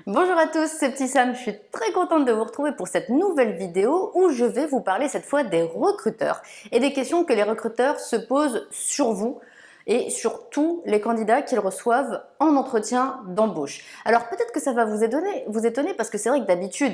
Bonjour à tous, c'est Petit Sam, je suis très contente de vous retrouver pour cette nouvelle vidéo où je vais vous parler cette fois des recruteurs et des questions que les recruteurs se posent sur vous et sur tous les candidats qu'ils reçoivent en entretien d'embauche. Alors peut-être que ça va vous étonner parce que c'est vrai que d'habitude,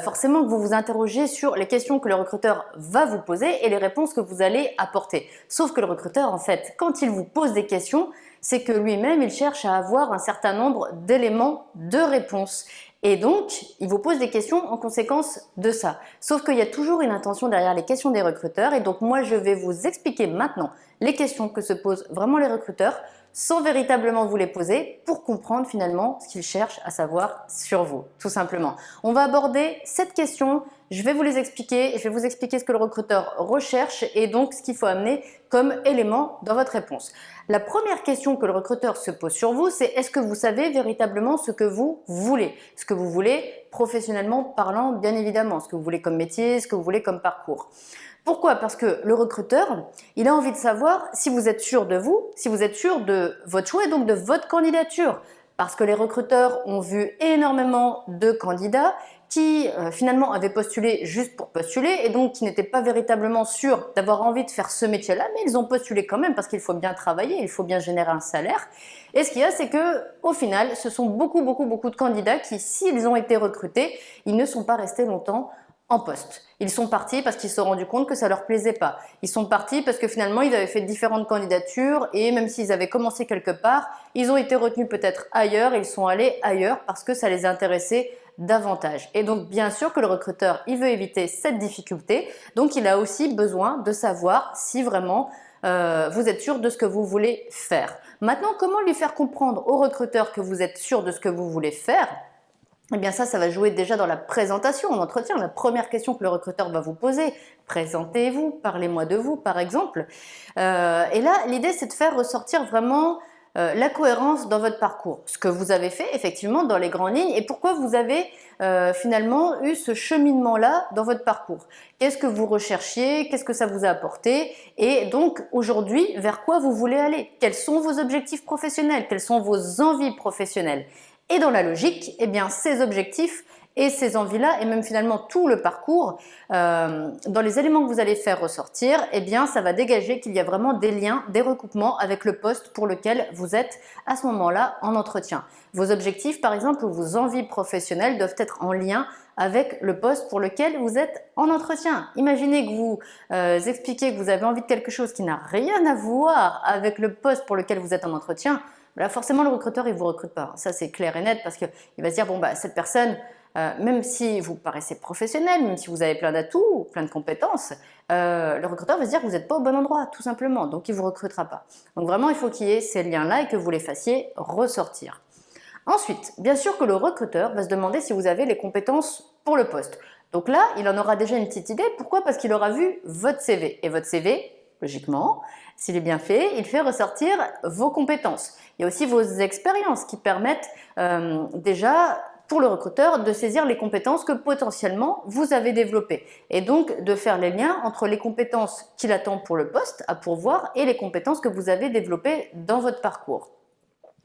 forcément que vous vous interrogez sur les questions que le recruteur va vous poser et les réponses que vous allez apporter. Sauf que le recruteur, en fait, quand il vous pose des questions, c'est que lui-même, il cherche à avoir un certain nombre d'éléments de réponse. Et donc, il vous pose des questions en conséquence de ça. Sauf qu'il y a toujours une intention derrière les questions des recruteurs. Et donc, moi, je vais vous expliquer maintenant les questions que se posent vraiment les recruteurs sans véritablement vous les poser pour comprendre finalement ce qu'ils cherchent à savoir sur vous, tout simplement. On va aborder 7 questions, je vais vous les expliquer, je vais vous expliquer ce que le recruteur recherche et donc ce qu'il faut amener comme élément dans votre réponse. La première question que le recruteur se pose sur vous, c'est est-ce que vous savez véritablement ce que vous voulez? Ce que vous voulez professionnellement parlant, bien évidemment, ce que vous voulez comme métier, ce que vous voulez comme parcours. Pourquoi? Parce que le recruteur, il a envie de savoir si vous êtes sûr de vous, si vous êtes sûr de votre choix et donc de votre candidature. Parce que les recruteurs ont vu énormément de candidats qui finalement avaient postulé juste pour postuler et donc qui n'étaient pas véritablement sûrs d'avoir envie de faire ce métier-là, mais ils ont postulé quand même parce qu'il faut bien travailler, il faut bien générer un salaire. Et ce qu'il y a, c'est que au final, ce sont beaucoup de candidats qui, s'ils ont été recrutés, ils ne sont pas restés longtemps en poste. Ils sont partis parce qu'ils se sont rendus compte que ça leur plaisait pas. Ils sont partis parce que finalement ils avaient fait différentes candidatures et même s'ils avaient commencé quelque part, ils ont été retenus peut-être ailleurs et ils sont allés ailleurs parce que ça les intéressait davantage. Et donc bien sûr que le recruteur, il veut éviter cette difficulté, donc il a aussi besoin de savoir si vraiment vous êtes sûr de ce que vous voulez faire. Maintenant, comment lui faire comprendre au recruteur que vous êtes sûr de ce que vous voulez faire? Eh bien ça va jouer déjà dans la présentation, en entretien. La première question que le recruteur va vous poser, présentez-vous, parlez-moi de vous par exemple. Et là, l'idée c'est de faire ressortir vraiment la cohérence dans votre parcours. Ce que vous avez fait effectivement dans les grandes lignes et pourquoi vous avez finalement eu ce cheminement-là dans votre parcours. Qu'est-ce que vous recherchiez, qu'est-ce que ça vous a apporté et donc aujourd'hui, vers quoi vous voulez aller? Quels sont vos objectifs professionnels? Quelles sont vos envies professionnelles? Et dans la logique, eh bien, ces objectifs et ces envies-là, et même finalement tout le parcours, dans les éléments que vous allez faire ressortir, eh bien, ça va dégager qu'il y a vraiment des liens, des recoupements avec le poste pour lequel vous êtes à ce moment-là en entretien. Vos objectifs, par exemple, ou vos envies professionnelles doivent être en lien avec le poste pour lequel vous êtes en entretien. Imaginez que vous expliquez que vous avez envie de quelque chose qui n'a rien à voir avec le poste pour lequel vous êtes en entretien. Là, forcément, le recruteur, il ne vous recrute pas. Ça, c'est clair et net parce qu'il va se dire, bon, bah, cette personne, même si vous paraissez professionnel, même si vous avez plein d'atouts, plein de compétences, le recruteur va se dire que vous n'êtes pas au bon endroit, tout simplement. Donc, il ne vous recrutera pas. Donc, vraiment, il faut qu'il y ait ces liens-là et que vous les fassiez ressortir. Ensuite, bien sûr que le recruteur va se demander si vous avez les compétences pour le poste. Donc là, il en aura déjà une petite idée. Pourquoi? Parce qu'il aura vu votre CV. Et votre CV, logiquement, s'il est bien fait, il fait ressortir vos compétences. Il y a aussi vos expériences qui permettent déjà pour le recruteur de saisir les compétences que potentiellement vous avez développées et donc de faire les liens entre les compétences qu'il attend pour le poste à pourvoir et les compétences que vous avez développées dans votre parcours.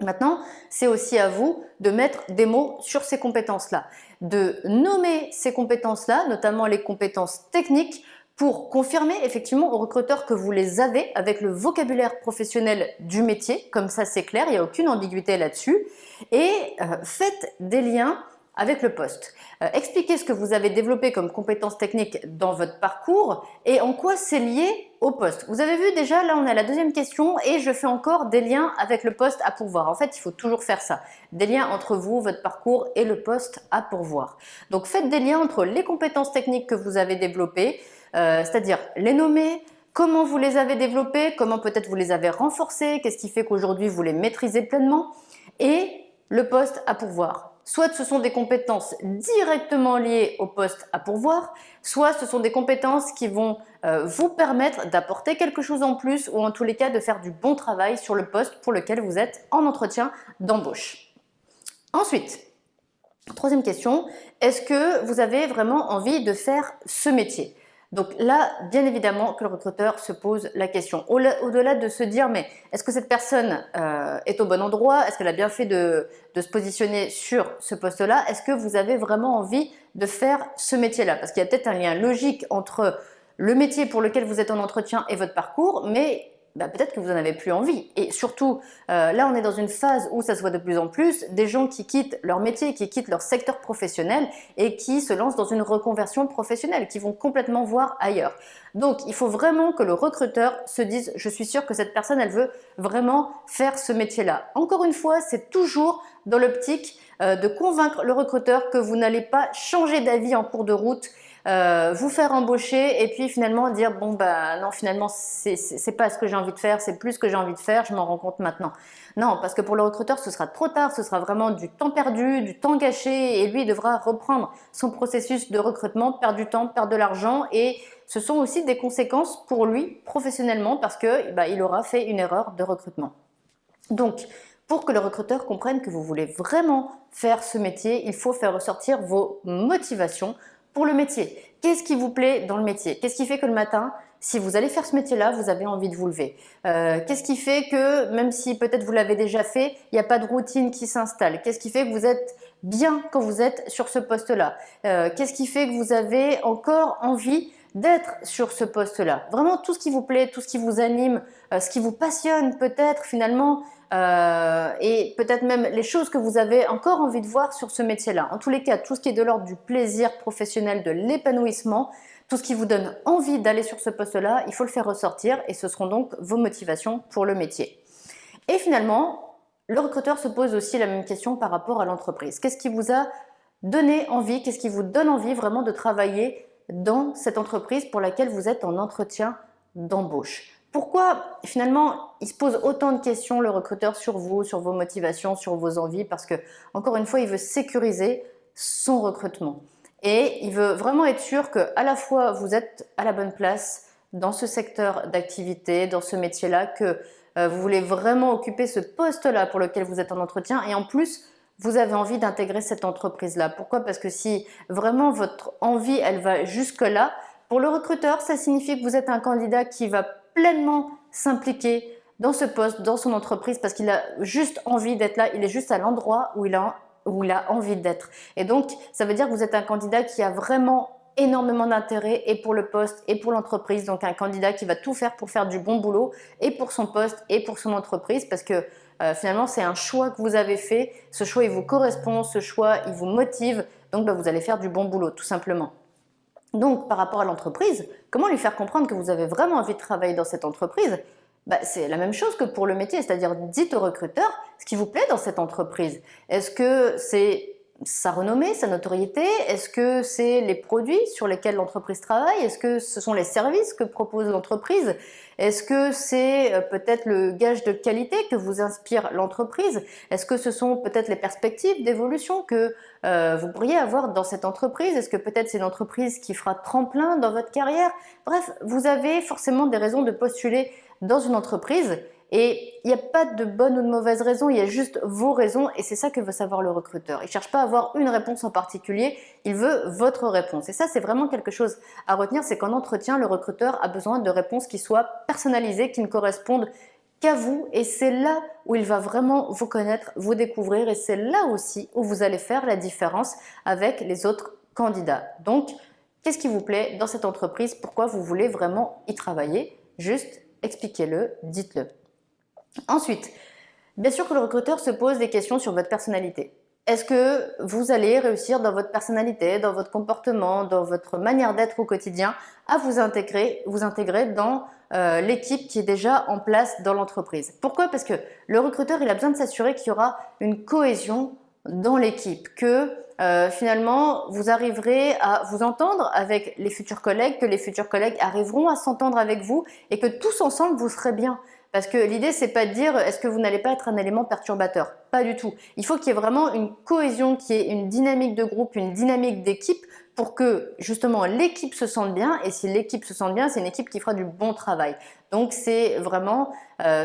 Maintenant, c'est aussi à vous de mettre des mots sur ces compétences-là, de nommer ces compétences-là, notamment les compétences techniques, pour confirmer effectivement au recruteur que vous les avez avec le vocabulaire professionnel du métier, comme ça c'est clair, il n'y a aucune ambiguïté là-dessus, et faites des liens avec le poste. Expliquez ce que vous avez développé comme compétences techniques dans votre parcours et en quoi c'est lié au poste. Vous avez vu déjà, là on est à la deuxième question et je fais encore des liens avec le poste à pourvoir. En fait, il faut toujours faire ça. Des liens entre vous, votre parcours et le poste à pourvoir. Donc faites des liens entre les compétences techniques que vous avez développées, c'est-à-dire les nommer, comment vous les avez développées, comment peut-être vous les avez renforcées, qu'est-ce qui fait qu'aujourd'hui vous les maîtrisez pleinement, et le poste à pourvoir. Soit ce sont des compétences directement liées au poste à pourvoir, soit ce sont des compétences qui vont vous permettre d'apporter quelque chose en plus ou en tous les cas de faire du bon travail sur le poste pour lequel vous êtes en entretien d'embauche. Ensuite, troisième question, est-ce que vous avez vraiment envie de faire ce métier? Donc là, bien évidemment que le recruteur se pose la question. Au-delà de se dire, mais est-ce que cette personne est au bon endroit? Est-ce qu'elle a bien fait de se positionner sur ce poste-là? Est-ce que vous avez vraiment envie de faire ce métier-là? Parce qu'il y a peut-être un lien logique entre le métier pour lequel vous êtes en entretien et votre parcours, mais bah, peut-être que vous n'en avez plus envie. Et surtout, là, on est dans une phase où ça se voit de plus en plus, des gens qui quittent leur métier, qui quittent leur secteur professionnel et qui se lancent dans une reconversion professionnelle, qui vont complètement voir ailleurs. Donc, il faut vraiment que le recruteur se dise, je suis sûr que cette personne, elle veut vraiment faire ce métier-là. Encore une fois, c'est toujours dans l'optique de convaincre le recruteur que vous n'allez pas changer d'avis en cours de route, vous faire embaucher et puis finalement dire bon bah non, finalement c'est pas ce que j'ai envie de faire, c'est plus ce que j'ai envie de faire, je m'en rends compte maintenant. Non, parce que pour le recruteur ce sera trop tard, ce sera vraiment du temps perdu, du temps gâché et lui il devra reprendre son processus de recrutement, perdre du temps, perdre de l'argent et ce sont aussi des conséquences pour lui professionnellement parce que bah, il aura fait une erreur de recrutement. Donc, pour que le recruteur comprenne que vous voulez vraiment faire ce métier, il faut faire ressortir vos motivations pour le métier. Qu'est-ce qui vous plaît dans le métier? Qu'est-ce qui fait que le matin, si vous allez faire ce métier-là, vous avez envie de vous lever? Qu'est-ce qui fait que, même si peut-être vous l'avez déjà fait, il n'y a pas de routine qui s'installe? Qu'est-ce qui fait que vous êtes bien quand vous êtes sur ce poste-là? Qu'est-ce qui fait que vous avez encore envie d'être sur ce poste-là? Vraiment tout ce qui vous plaît, tout ce qui vous anime, ce qui vous passionne peut-être finalement, et peut-être même les choses que vous avez encore envie de voir sur ce métier-là. En tous les cas, tout ce qui est de l'ordre du plaisir professionnel, de l'épanouissement, tout ce qui vous donne envie d'aller sur ce poste-là, il faut le faire ressortir et ce seront donc vos motivations pour le métier. Et finalement, le recruteur se pose aussi la même question par rapport à l'entreprise. Qu'est-ce qui vous a donné envie, qu'est-ce qui vous donne envie vraiment de travailler dans cette entreprise pour laquelle vous êtes en entretien d'embauche? Pourquoi finalement il se pose autant de questions le recruteur sur vous, sur vos motivations, sur vos envies? Parce que encore une fois, il veut sécuriser son recrutement et il veut vraiment être sûr que à la fois vous êtes à la bonne place dans ce secteur d'activité, dans ce métier-là, que vous voulez vraiment occuper ce poste-là pour lequel vous êtes en entretien et en plus vous avez envie d'intégrer cette entreprise-là. Pourquoi? Parce que si vraiment votre envie elle va jusque-là, pour le recruteur, ça signifie que vous êtes un candidat qui va pleinement s'impliquer dans ce poste, dans son entreprise, parce qu'il a juste envie d'être là, il est juste à l'endroit où il a envie d'être. Et donc, ça veut dire que vous êtes un candidat qui a vraiment énormément d'intérêt et pour le poste et pour l'entreprise, donc un candidat qui va tout faire pour faire du bon boulot et pour son poste et pour son entreprise, parce que finalement, c'est un choix que vous avez fait, ce choix il vous correspond, ce choix il vous motive, donc bah, vous allez faire du bon boulot, tout simplement. Donc, par rapport à l'entreprise, comment lui faire comprendre que vous avez vraiment envie de travailler dans cette entreprise? Bah, c'est la même chose que pour le métier, c'est-à-dire dites au recruteur ce qui vous plaît dans cette entreprise. Est-ce que c'est sa renommée, sa notoriété? Est-ce que c'est les produits sur lesquels l'entreprise travaille? Est-ce que ce sont les services que propose l'entreprise? Est-ce que c'est peut-être le gage de qualité que vous inspire l'entreprise? Est-ce que ce sont peut-être les perspectives d'évolution que vous pourriez avoir dans cette entreprise? Est-ce que peut-être c'est une entreprise qui fera tremplin dans votre carrière? Bref, vous avez forcément des raisons de postuler dans une entreprise et il n'y a pas de bonne ou de mauvaise raison, il y a juste vos raisons et c'est ça que veut savoir le recruteur. Il ne cherche pas à avoir une réponse en particulier, il veut votre réponse. Et ça, c'est vraiment quelque chose à retenir, c'est qu'en entretien, le recruteur a besoin de réponses qui soient personnalisées, qui ne correspondent qu'à vous et c'est là où il va vraiment vous connaître, vous découvrir et c'est là aussi où vous allez faire la différence avec les autres candidats. Donc, qu'est-ce qui vous plaît dans cette entreprise? Pourquoi vous voulez vraiment y travailler? Juste expliquez-le, dites-le. Ensuite, bien sûr que le recruteur se pose des questions sur votre personnalité. Est-ce que vous allez réussir dans votre personnalité, dans votre comportement, dans votre manière d'être au quotidien à vous intégrer dans l'équipe qui est déjà en place dans l'entreprise? Pourquoi? Parce que le recruteur, il a besoin de s'assurer qu'il y aura une cohésion dans l'équipe, que finalement vous arriverez à vous entendre avec les futurs collègues, que les futurs collègues arriveront à s'entendre avec vous et que tous ensemble vous serez bien. Parce que l'idée, c'est pas de dire est-ce que vous n'allez pas être un élément perturbateur. Pas du tout. Il faut qu'il y ait vraiment une cohésion, qu'il y ait une dynamique de groupe, une dynamique d'équipe pour que justement l'équipe se sente bien. Et si l'équipe se sent bien, c'est une équipe qui fera du bon travail. Donc c'est vraiment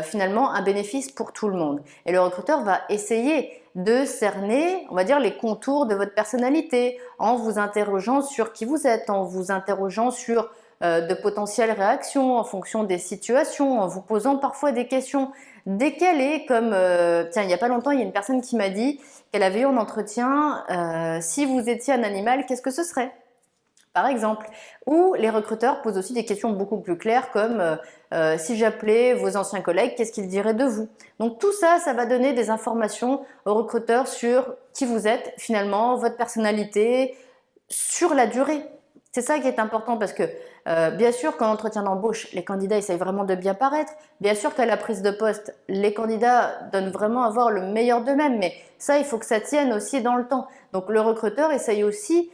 finalement un bénéfice pour tout le monde. Et le recruteur va essayer de cerner, on va dire, les contours de votre personnalité en vous interrogeant sur qui vous êtes, en vous interrogeant sur de potentielles réactions en fonction des situations, en vous posant parfois des questions décalées comme, tiens, il n'y a pas longtemps, il y a une personne qui m'a dit qu'elle avait eu un entretien, si vous étiez un animal, qu'est-ce que ce serait ? Par exemple, ou les recruteurs posent aussi des questions beaucoup plus claires comme si j'appelais vos anciens collègues, qu'est-ce qu'ils diraient de vous? Donc tout ça, ça va donner des informations aux recruteurs sur qui vous êtes finalement, votre personnalité, sur la durée. C'est ça qui est important parce que bien sûr qu'en entretien d'embauche, les candidats essayent vraiment de bien paraître. Bien sûr qu'à la prise de poste, les candidats donnent vraiment à voir le meilleur d'eux-mêmes, mais ça, il faut que ça tienne aussi dans le temps. Donc le recruteur essaye aussi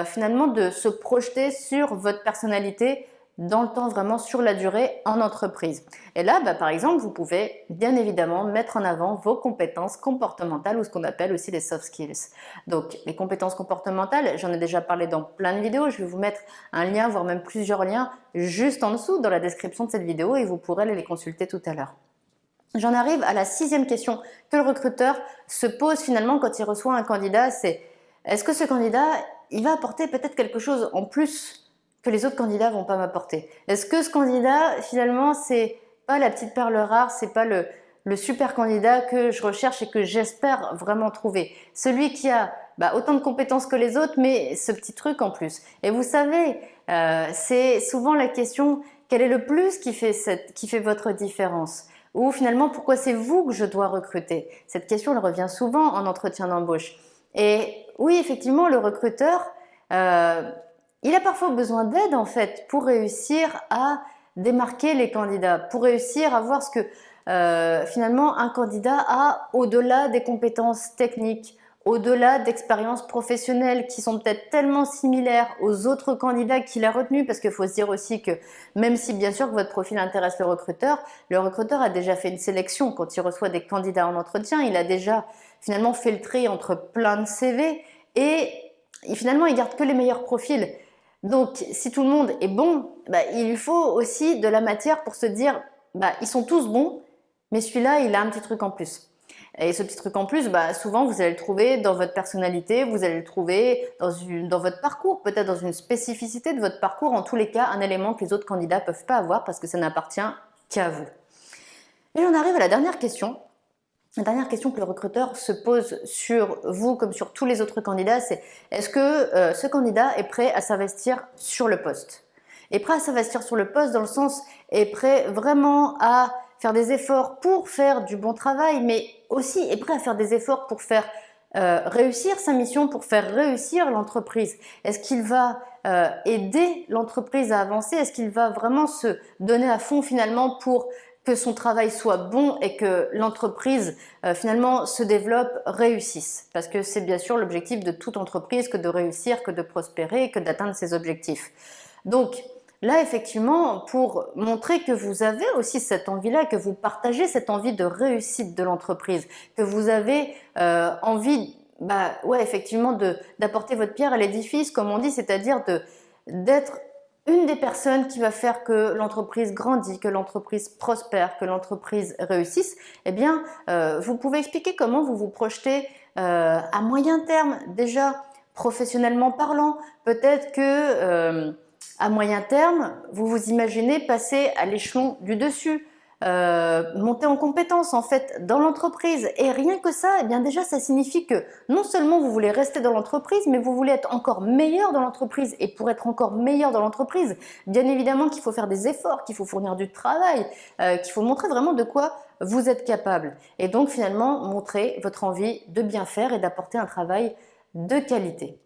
finalement de se projeter sur votre personnalité dans le temps, vraiment sur la durée en entreprise. Et là, par exemple, vous pouvez bien évidemment mettre en avant vos compétences comportementales ou ce qu'on appelle aussi les soft skills. Donc les compétences comportementales, j'en ai déjà parlé dans plein de vidéos, je vais vous mettre un lien, voire même plusieurs liens juste en dessous dans la description de cette vidéo et vous pourrez aller les consulter tout à l'heure. J'en arrive à la 6e question que le recruteur se pose finalement quand il reçoit un candidat, c'est est-ce que ce candidat, il va apporter peut-être quelque chose en plus que les autres candidats vont pas m'apporter? Est-ce que ce candidat, finalement, c'est pas la petite perle rare, c'est pas le super candidat que je recherche et que j'espère vraiment trouver? Celui qui a autant de compétences que les autres, mais ce petit truc en plus. Et vous savez, c'est souvent la question, quel est le plus qui fait votre différence? Ou finalement, pourquoi c'est vous que je dois recruter? Cette question, elle revient souvent en entretien d'embauche. Et oui, effectivement, le recruteur, il a parfois besoin d'aide en fait pour réussir à démarquer les candidats, pour réussir à voir ce que finalement un candidat a au-delà des compétences techniques, au-delà d'expériences professionnelles qui sont peut-être tellement similaires aux autres candidats qu'il a retenus, parce qu'il faut se dire aussi que même si bien sûr que votre profil intéresse le recruteur a déjà fait une sélection quand il reçoit des candidats en entretien, il a déjà finalement fait le tri entre plein de CV et finalement il garde que les meilleurs profils. Donc si tout le monde est bon, il lui faut aussi de la matière pour se dire ils sont tous bons, mais celui-là il a un petit truc en plus. Et ce petit truc en plus, souvent vous allez le trouver dans votre personnalité, vous allez le trouver dans votre parcours, peut-être dans une spécificité de votre parcours, en tous les cas un élément que les autres candidats ne peuvent pas avoir parce que ça n'appartient qu'à vous. Et on arrive à la dernière question. La dernière question que le recruteur se pose sur vous comme sur tous les autres candidats, c'est est-ce que ce candidat est prêt à s'investir sur le poste? Est prêt à s'investir sur le poste dans le sens est prêt vraiment à faire des efforts pour faire du bon travail, mais aussi est prêt à faire des efforts pour faire réussir sa mission, pour faire réussir l'entreprise. Est-ce qu'il va aider l'entreprise à avancer? Est-ce qu'il va vraiment se donner à fond finalement pour que son travail soit bon et que l'entreprise finalement se développe, réussisse? Parce que c'est bien sûr l'objectif de toute entreprise que de réussir, que de prospérer, que d'atteindre ses objectifs. Donc là, effectivement, pour montrer que vous avez aussi cette envie-là, que vous partagez cette envie de réussite de l'entreprise, que vous avez envie, effectivement, d'apporter votre pierre à l'édifice, comme on dit, c'est-à-dire d'être une des personnes qui va faire que l'entreprise grandit, que l'entreprise prospère, que l'entreprise réussisse, eh bien, vous pouvez expliquer comment vous vous projetez à moyen terme, déjà professionnellement parlant. Peut-être que à moyen terme, vous vous imaginez passer à l'échelon du dessus, monter en compétence en fait dans l'entreprise. Et rien que ça, eh bien déjà ça signifie que non seulement vous voulez rester dans l'entreprise, mais vous voulez être encore meilleur dans l'entreprise. Et pour être encore meilleur dans l'entreprise, bien évidemment qu'il faut faire des efforts, qu'il faut fournir du travail, qu'il faut montrer vraiment de quoi vous êtes capable. Et donc finalement montrer votre envie de bien faire et d'apporter un travail de qualité.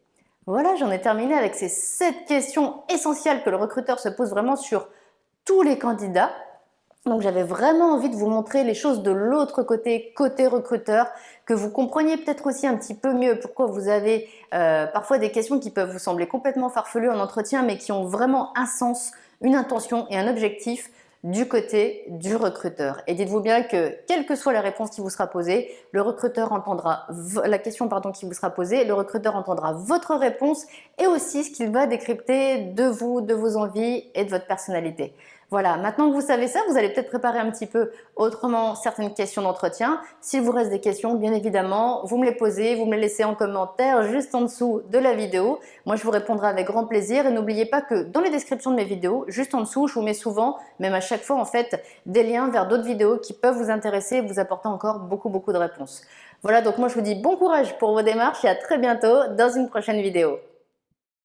Voilà, j'en ai terminé avec ces 7 questions essentielles que le recruteur se pose vraiment sur tous les candidats. Donc j'avais vraiment envie de vous montrer les choses de l'autre côté, côté recruteur, que vous compreniez peut-être aussi un petit peu mieux pourquoi vous avez parfois des questions qui peuvent vous sembler complètement farfelues en entretien, mais qui ont vraiment un sens, une intention et un objectif du côté du recruteur. Et dites-vous bien que quelle que soit la réponse qui vous sera posée, le recruteur entendra la question qui vous sera posée, le recruteur entendra votre réponse et aussi ce qu'il va décrypter de vous, de vos envies et de votre personnalité. Voilà, maintenant que vous savez ça, vous allez peut-être préparer un petit peu autrement certaines questions d'entretien. S'il vous reste des questions, bien évidemment, vous me les posez, vous me les laissez en commentaire juste en dessous de la vidéo. Moi, je vous répondrai avec grand plaisir et n'oubliez pas que dans les descriptions de mes vidéos, juste en dessous, je vous mets souvent, même à chaque fois en fait, des liens vers d'autres vidéos qui peuvent vous intéresser et vous apporter encore beaucoup de réponses. Voilà, donc moi je vous dis bon courage pour vos démarches et à très bientôt dans une prochaine vidéo.